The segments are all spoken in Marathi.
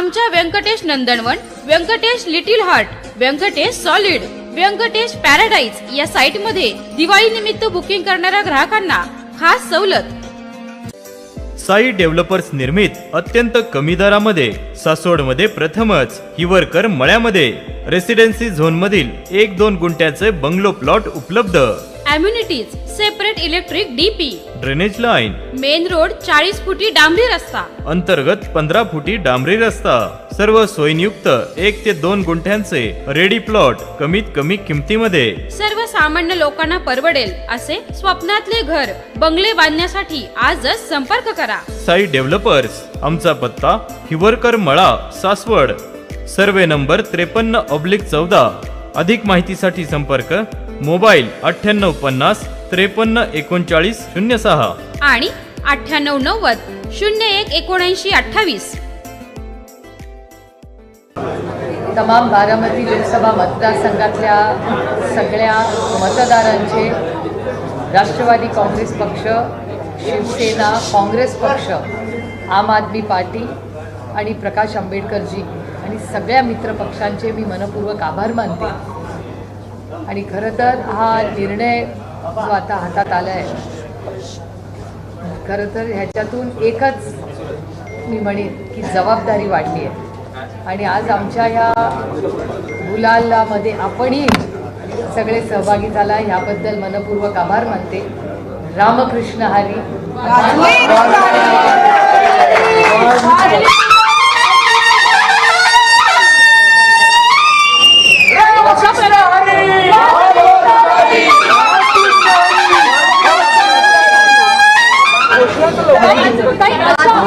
आमच्या Vyankatesh Nandanvan, Vyankatesh little heart, Vyankatesh solid, Vyankatesh paradise या साइट मध्ये दिवाळी निमित्त बुकिंग करणाऱ्या ग्राहकांना खास सवलत। साई डेव्हलपर्स निर्मित अत्यंत कमी दरामध्ये सासवडमध्ये प्रथमच हिवरकर मळ्यामध्ये रेसिडेन्सी झोन मधील 1-2 गुंठ्याचे बंगलो प्लॉट उपलब्ध। Amenities, separate electric DP, drainage line, main road, 40 फुटी डांबरी रस्ता, अंतर्गत 15 फुटी डांबरी रस्ता, सर्व सोयींयुक्त 1 ते 2 गुंठ्यांचे रेडी प्लॉट कमीत कमी किमतीमध्ये। सर्वसामान्य लोकांना परवडेल असे स्वप्नातले घर बंगले बांधण्यासाठी आजच संपर्क करा। साई डेव्हलपर्स, आमचा पत्ता हिवरकर मळा, सासवड, सर्वे नंबर 53/14। अधिक माहितीसाठी संपर्क मोबाईल 9850 53 39 06 आणि 9890 01 79 28। तमाम बारामती लोकसभा मतदारसंघातल्या सगळ्या मतदारांचे राष्ट्रवादी काँग्रेस पक्ष, शिवसेना, काँग्रेस पक्ष, आम आदमी पार्टी आणि प्रकाश आंबेडकरजी आणि सगळ्या मित्रपक्षांचे मी मनपूर्वक आभार मानते। आणि खरं तर हा निर्णय जो आता हातात आला आहे, खरं तर ह्याच्यातून एकच मी म्हणेन की जबाबदारी वाढली आहे। आणि आज आमच्या ह्या गुलालामध्ये आपणही सगळे सहभागी झाला, ह्याबद्दल मनपूर्वक आभार मानते। रामकृष्ण हरी।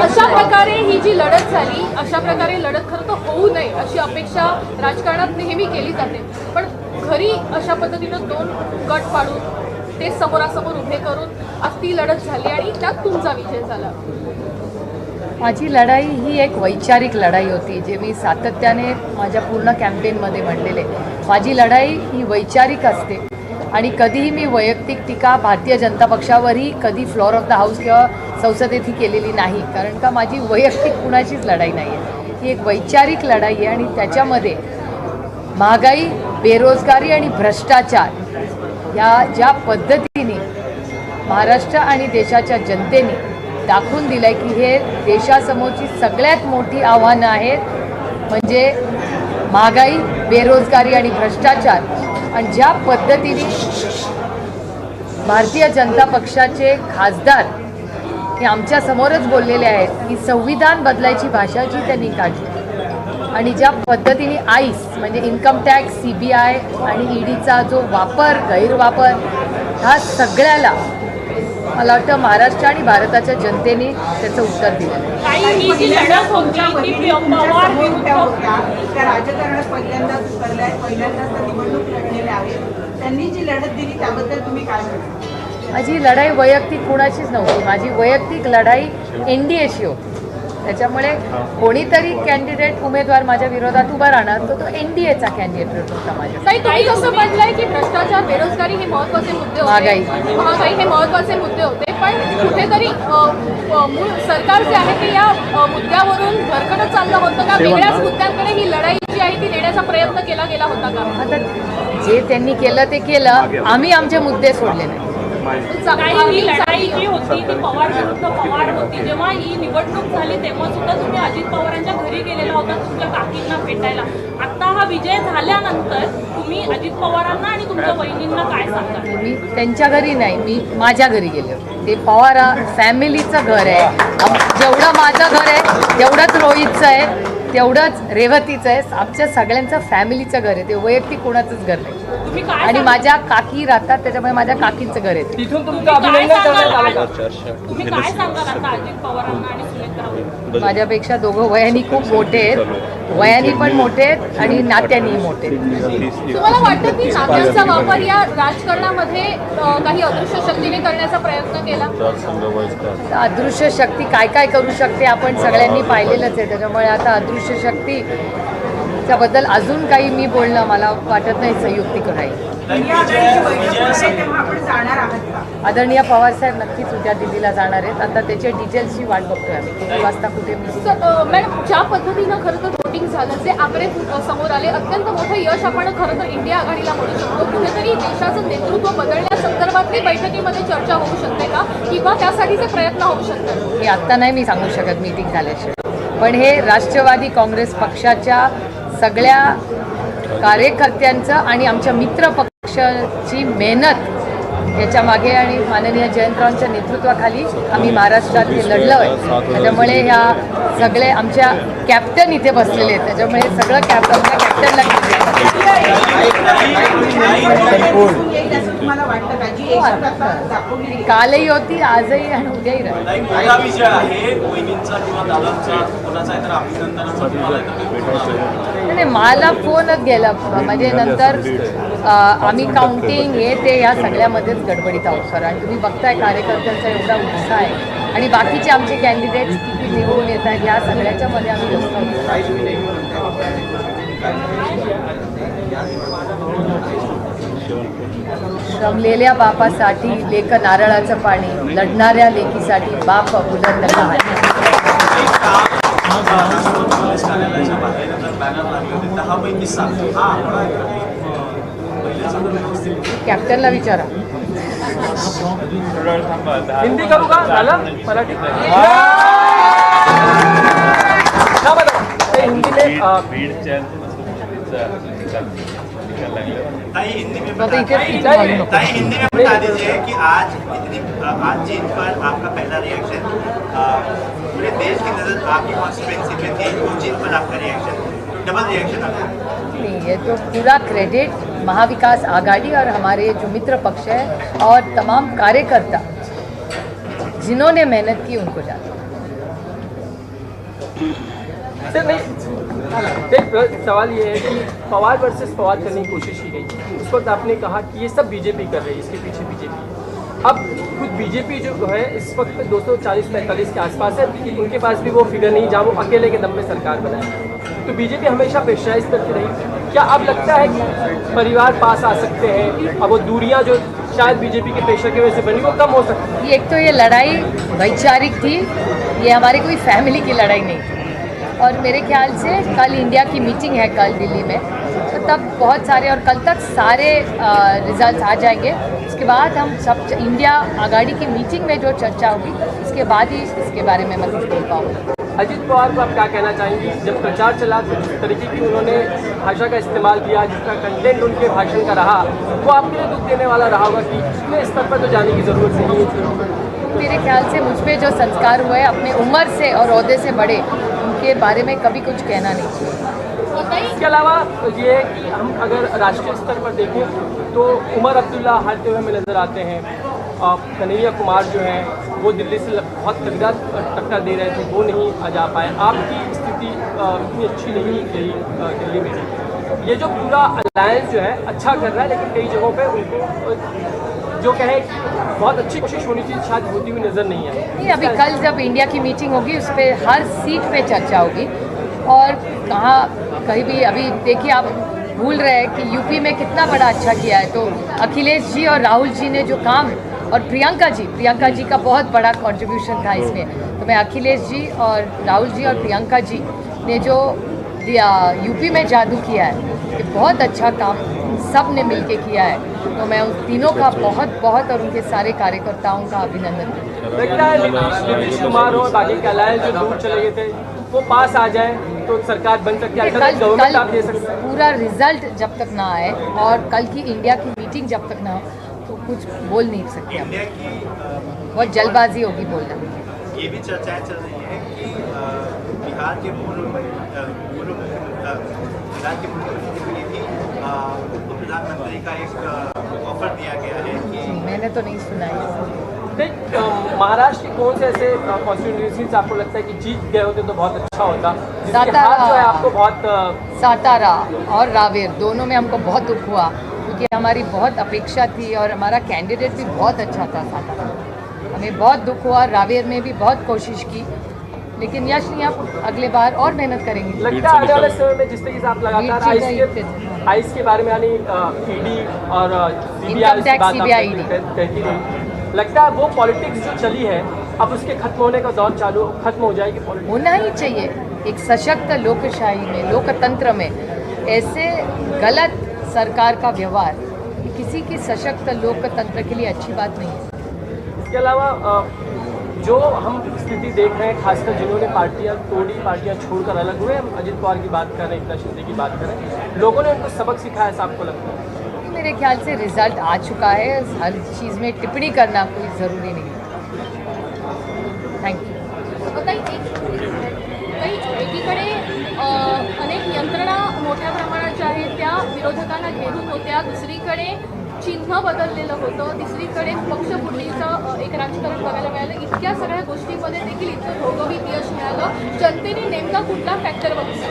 अशा प्रकारे ही जी लढत झाली, अशा प्रकारे लढत खरं तर होऊ नये अशी अपेक्षा राजकारणात नेहमी केली जाते, पण घरी अशा पद्धतीनं 2 गट पाडून ते समोरासमोर उभे करून आज ती लढत झाली आणि त्यात तुमचा विजय झाला। माझी लढाई ही एक वैचारिक लढाई होती, जे मी सातत्याने माझ्या पूर्ण कॅम्पेनमध्ये म्हणलेले। माझी लढाई ही वैचारिक असते आणि कधीही मी वैयक्तिक टीका भारतीय जनता पक्षावरही कधी फ्लोअर ऑफ द हाऊस किंवा संसदेत ही केलेली नाही, कारण का माझी वैयक्तिक कुणाचीच लढाई नाही आहे। ही एक वैचारिक लढाई आहे आणि त्याच्यामध्ये महागाई, बेरोजगारी आणि भ्रष्टाचार या ज्या पद्धतीने महाराष्ट्र आणि देशाच्या जनतेने दाखवून दिलं आहे की हे देशासमोरची सगळ्यात मोठी आव्हानं आहेत, म्हणजे महागाई, बेरोजगारी आणि भ्रष्टाचार। आणि ज्या पद्धतीने भारतीय जनता पक्षाचे खासदार हे आमच्या समोरच बोललेले आहेत की संविधान बदलायची भाषा जी त्यांनी काढली, आणि ज्या पद्धतीने आईस म्हणजे इन्कम टॅक्स, CBI आणि EDचा जो वापर, गैरवापर, ह्या सगळ्याला मला वाटतं महाराष्ट्र आणि भारताच्या जनतेने त्याचं उत्तर दिलं। राजकारणात पहिल्यांदाच निवडणूक लढलेल्या आहेत, त्यांनी जी लढत दिली त्याबद्दल तुम्ही काय म्हणता? माझी लढाई वैयक्तिक कुणाचीच नव्हती, माझी वैयक्तिक लढाई NDAशी होती। त्याच्यामुळे कोणीतरी कॅन्डिडेट उमेदवार माझ्या विरोधात उभा राहणार तर तो NDAचा कॅन्डिडेट होता माझ्या। तुम्ही जसं म्हटलंय की भ्रष्टाचार, बेरोजगारी हे महत्त्वाचे मुद्दे होते, महागाई हे महत्त्वाचे मुद्दे होते, पण कुठेतरी मूळ सरकार जे आहे ते या मुद्द्यावरून भरकटत चाललं होतं का? वेगळ्याच मुद्द्यांकडे ही लढाई जी आहे ती नेण्याचा प्रयत्न केला गेला होता का? आता जे त्यांनी केलं ते केलं, आम्ही आमचे मुद्दे सोडले नाही। ही लढाई जी होती ती पवार विरुद्ध पवार होती। जेव्हा ही निवडणूक झाली तेव्हा सुद्धा तुम्ही अजित पवारांच्या घरी गेलेला होता तुमच्या काकींना भेटायला। आता हा विजय झाल्यानंतर तुम्ही अजित पवारांना आणि तुमच्या वहिनींना काय सांगता? मी त्यांच्या घरी नाही, मी माझ्या घरी गेले होते। ते पवार फॅमिलीचं घर आहे, जेवढं माझं घर आहे तेवढंच रोहितचं आहे, तेवढंच रेवतीचं आहे, आमच्या सगळ्यांचं फॅमिलीचं घर आहे, ते वैयक्तिक कोणाचंच घर नाही। आणि माझ्या काकी राहतात, त्याच्यामुळे माझ्या काकींचं घर आहे। तुम्ही काय सांगाल आता अजित पवारांना आणि सुनेत्रावर? माझ्यापेक्षा दोघं वयाने खूप मोठे आहेत, वयाने पण मोठे आहेत आणि नात्यानेही मोठे आहेत। तुम्हाला वाटतं की नात्यांचा वापर या राजकारणामध्ये काही अदृश्य शक्तीने करण्याचा प्रयत्न केला? अदृश्य शक्ती काय काय करू शकते आपण सगळ्यांनी पाहिलेलंच आहे, त्याच्यामुळे आता अदृश्य शक्ती त्याबद्दल अजून काही मी बोलणं मला वाटत नाही संयुक्तिक राहील। तेव्हा आपण जाणार आहात का? आदरणीय पवारसाहेब नक्कीच उद्या दिल्लीला जाणार आहेत. आता त्याच्या डिटेल्सची वाट बघतोय आम्ही किती वाजता कुठे मिळतील. तर मॅडम, ज्या पद्धतीनं खरं तर वोटिंग झालं, जे आकडे समोर आले, अत्यंत मोठं यश आपण खरं तर इंडिया आघाडीला म्हणू शकतो. कुठेतरी देशाचं नेतृत्व बदलण्यासंदर्भातली बैठकीमध्ये चर्चा होऊ शकते का, किंवा त्यासाठीचे प्रयत्न होऊ शकतात? हे आत्ता नाही मी सांगू शकत मीटिंग झाल्याशिवाय, पण हे राष्ट्रवादी काँग्रेस पक्षाच्या सगळ्या कार्यकर्त्यांचं आणि आमच्या मित्र पक्षाची मेहनत याच्या मागे आणि माननीय जयंतरावांच्या नेतृत्वाखाली आम्ही महाराष्ट्रात हे लढलो आहे. त्याच्यामुळे ह्या सगळे आमच्या कॅप्टन इथे बसलेले आहेत, त्याच्यामुळे सगळं कॅप्टनला तुम्हाला वाटतं का जी एकता दाखवली कालही होती, आजही आणि उद्याही राहील. पहिला विषय आहे वहिनींचा किंवा दादांचा कोणाचा आहे तर अभिनंदनाचा तुम्हाला नाही, मला फोनच गेला म्हणजे नंतर आम्ही काउंटिंग हे ते ह्या सगळ्यामध्येच गडबडीत आहोत सर. आणि तुम्ही बघताय कार्यकर्त्यांचा एवढा उत्साह आहे आणि बाकीचे आमचे कॅन्डिडेट्स किती निवडून येत आहेत ह्या सगळ्याच्या मध्ये आम्ही व्यस्त आहोत. श्रमलेल्या बापासाठी लेक नारळाचं पाणी, लढणाऱ्या लेकीसाठी बाप बुलंद कहाणी. कार्यालयाच्या बाहेर बॅनर लागले होते 10 पैकी 7. हा कॅप्टनला विचारा. हिंदी करू का झालं मराठी हिंदी में ताई हिंदी में तो इथे इथे ताई घालू नको. हिंदी में बता दीजिए कि आज जीत पर आपका पहला रिएक्शन, पूरे देश की नजर आपकी कॉन्स्टिट्यूएंसी में थी, वो जीत पर आपका रिएक्शन, डबल रिएक्शन आपका? नहीं, ये तो पूरा क्रेडिट महाविकास आघाड़ी और हमारे जो मित्र पक्ष है और तमाम कार्यकर्ता जिन्होंने मेहनत की उनको जाता है. सर नहीं, एक सवाल ये है कि पवार वर्सेस पवार करने की कोशिश की गई. उस वक्त आपने कहा कि ये सब बीजेपी कर रही है, इसके पीछे बीजेपी है. अब खुद बीजेपी जो है इस वक्त 240-45 के आसपास है, उनके पास भी वो फिगर नहीं जहाँ वो अकेले के दम में सरकार बनाए. तो बीजेपी हमेशा प्रेशराइज करती रही. क्या अब लगता है कि परिवार पास आ सकते हैं, अब वो दूरियां जो शायद बीजेपी के प्रेशर की वजह से बनी वो कम हो सकती है? एक तो ये लड़ाई वैचारिक थी, ये हमारी कोई फैमिली की लड़ाई नहीं थी. और मेरे ख्याल से कल इंडिया की मीटिंग है कल दिल्ली में, तो तब बहुत सारे और कल तक सारे रिजल्ट्स आ जाएंगे. उसके बाद हम सब इंडिया आघाड़ी की मीटिंग में जो चर्चा होगी उसके बाद ही इसके बारे में मैं कुछ बोल पाऊँगी. अजित पवार को आप क्या कहना चाहेंगी? जब प्रचार चला तो जिस तरीके की उन्होंने भाषा का इस्तेमाल किया, जिसका कंटेंट उनके भाषण का रहा, वो आपके लिए दुख देने वाला रहा होगा कि इतने स्तर पर तो जाने की ज़रूरत नहीं है. मेरे ख्याल से मुझ पे जो संस्कार हुए अपने उम्र से और ओहदे से बड़े, उनके बारे में कभी कुछ कहना नहीं चाहिए. इसके अलावा ये है कि हम अगर राष्ट्रीय स्तर पर देखें तो उमर अब्दुल्ला हारते हुए हमें नज़र आते हैं. कन्हैया कुमार जो हैं वो दिल्ली से बहुत तगड़ा टक्कर दे रहे थे, वो नहीं जा पाए. आपकी स्थिति इतनी अच्छी नहीं रही दिल्ली में. ये जो पूरा अलायंस जो है अच्छा कर रहा है, लेकिन कई जगहों पे उनको जो कहे कि बहुत अच्छी कोशिश होनी चाहिए शायद होती हुई नज़र नहीं आई. नहीं, अभी कल जब इंडिया की मीटिंग होगी उस पर हर सीट पे चर्चा होगी. और कहाँ कहीं भी अभी देखिए आप भूल रहे हैं कि यूपी में कितना बड़ा अच्छा किया है. तो अखिलेश जी और राहुल जी ने जो काम, और प्रियंका जी का बहुत बड़ा कंट्रीब्यूशन था इसमें. तो मैं अखिलेश जी और राहुल जी और प्रियंका जी ने जो यूपी में जादू किया है, ये बहुत अच्छा काम सब ने मिलके किया है. तो मैं उन तीनों का बहुत और उनके सारे कार्यकर्ताओं का अभिनंदन करती हूँ. लगता है नीतीश कुमार और बाकी के अलायंस जो दूर चले गए थे वो पास आ जाए तो सरकार बन सकती है. गवर्नमेंट आप दे सकते हैं. पूरा रिजल्ट जब तक ना आए और कल की इंडिया की मीटिंग जब तक ना हो तो कुछ बोल नहीं सकते हम. इंडिया की बहुत जल्दबाजी होगी बोलना. ये भी चर्चाएं चल रही हैं कि बिहार के मुख्यमंत्री थी, उनको प्रधानमंत्री का एक ऑफर दिया गया है कि मैंने तो नहीं सुना है. महाराष्ट्र के कौन से ऐसे कॉन्स्टिट्यूंसीज आपको लगता है कि जीत गए होते तो बहुत अच्छा होता, जिसकी सातारा। हार जो है आपको बहुत सातारा और रावेर दोनों में हमको बहुत दुख हुआ, क्योंकि हमारी बहुत अपेक्षा थी और हमारा कैंडिडेट भी बहुत अच्छा था. सातारा हमें बहुत दुख हुआ. रावेर में भी बहुत कोशिश की, लेकिन यश नहीं. आप अगले बार और मेहनत करेंगे. लगता है आने वाले समय में जिस तरीके से आप लगातार आईस के बारे में यानी ईडी और Income tax, CBI, कहती रही, लगता है वो पॉलिटिक्स जो चली है अब उसके खत्म होने का दौर खत्म हो जाएगी पॉलिटिक्स? होना ही चाहिए। एक सशक्त लोकशाही में, लोकतंत्र में ऐसे गलत सरकार का व्यवहार किसी की सशक्त लोकतंत्र के लिए अच्छी बात नहीं है। इसके अलावा जो हम स्थिति देख रहे हैं, खासकर जिन्होंने पार्टियां तोड़ी, पार्टियां छोड़कर अलग हुए, हम अजित पवार की बात कर रहे हैं, एकनाथ शिंदे की बात कर रहे हैं, लोगों ने उनको सबक सिखाया, ऐसा आपको लगता है? मेरे ख्याल से रिजल्ट आ चुका है, हर चीज़ में टिप्पणी करना कोई ज़रूरी नहीं है। Thank you. एकीकडे अनेक यंत्रणा मोठ्या प्रमाणाच्या आहेत त्या विरोधकांना घेरून होत्या, दुसरीकडे चिन्ह बदललेलं होतं, तिसरीकडे पक्षफुटीचं एक राजकारण बघायला मिळालं. इतक्या सगळ्या गोष्टींमध्ये देखील इतकं घवघवीत यश मिळालं. जनतेने नेमका कुठला फॅक्टर बघितला?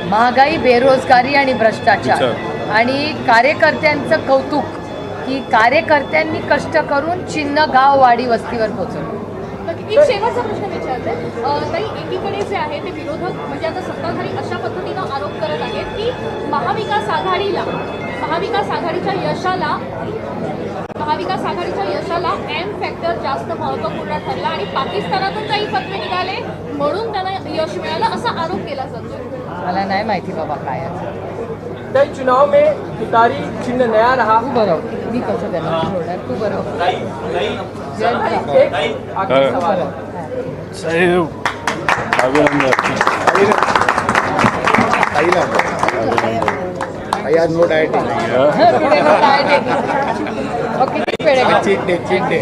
महागाई, बेरोजगारी आणि भ्रष्टाचार आणि कार्यकर्त्यांचं कौतुक की कार्यकर्त्यांनी कष्ट करून चिन्ह गाव वाडी वस्तीवर पोहोचवलं. एक शेवटचा प्रश्न विचारते. ताई, एकीकडे जे आहे ते विरोधक म्हणजे आता सत्ताधारी अशा पद्धतीनं आरोप करत आहेत की महाविकास आघाडीच्या यशाला एम फॅक्टर जास्त महत्त्वपूर्ण ठरला आणि पाकिस्तानातून काही फतवे निघाले म्हणून त्यांना यश मिळालं असा आरोप केला जातो. मला नाही माहिती बाबा काय आहे. कई चुनाव में तुतारी चिन्ह नया रहा. तू बरोबर, मी कसं त्यांना सोडणार, तू बरोबर. एक आखिरी सवाल है. किती पेढे का?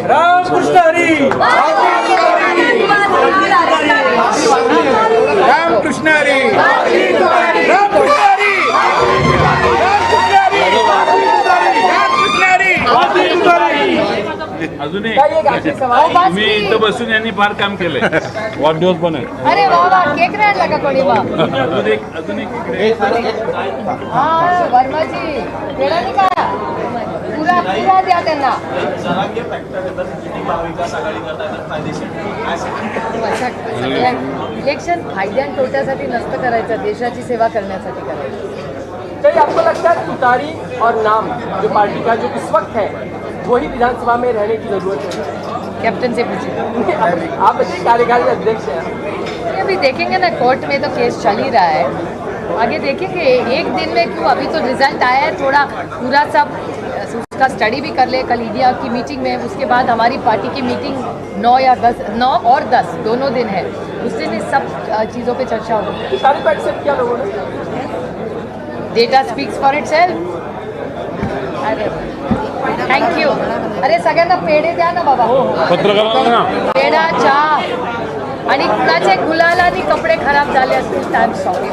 रामकृष्ण हरी. रामकृष्ण हरी. अजून एक काय एक आखिरी सवाल. तुम्ही इथं बसून यांनी फार काम केलंय, वाढदिवस पण आहे. अरे वा वा, केक नाही आणला का कोणी वा? अजून एक इकडे हा वर्माजी पेढा नाही का? पुरा द्या त्यांना. इलेक्शन फायद्या आणि तोट्यासाठी नसतं करायचं, देशाची सेवा करण्यासाठी करायचं. कहीं आपको लगता है तुतारी और नाम जो पार्टी का जो इस वक्त है वही विधानसभा में रहने की जरूरत है? कैप्टन से पूछिए. आप बताइए, कार्यकारी अध्यक्ष हैं. अभी देखेंगे ना, कोर्ट में तो केस चल ही रहा है, आगे देखेंगे. एक दिन में क्यों, अभी तो रिजल्ट आया है, थोड़ा पूरा सब उसका स्टडी भी कर ले. कल ईडिया की मीटिंग में, उसके बाद हमारी पार्टी की मीटिंग 9 और 10 दोनों दिन है, उस दिन इस सब चीज़ों पे चर्चा होगी. तुतारी को एक्सेप्ट किया लोगों ने? Data speaks for it self. अरे थँक्यू. अरे सगळ्यांना पेढे द्या ना बाबा, पत्रकारांना पेढा, चहा आणि कुणाचे गुलालानी कपडे खराब झाले असतील तर आय एम सॉरी.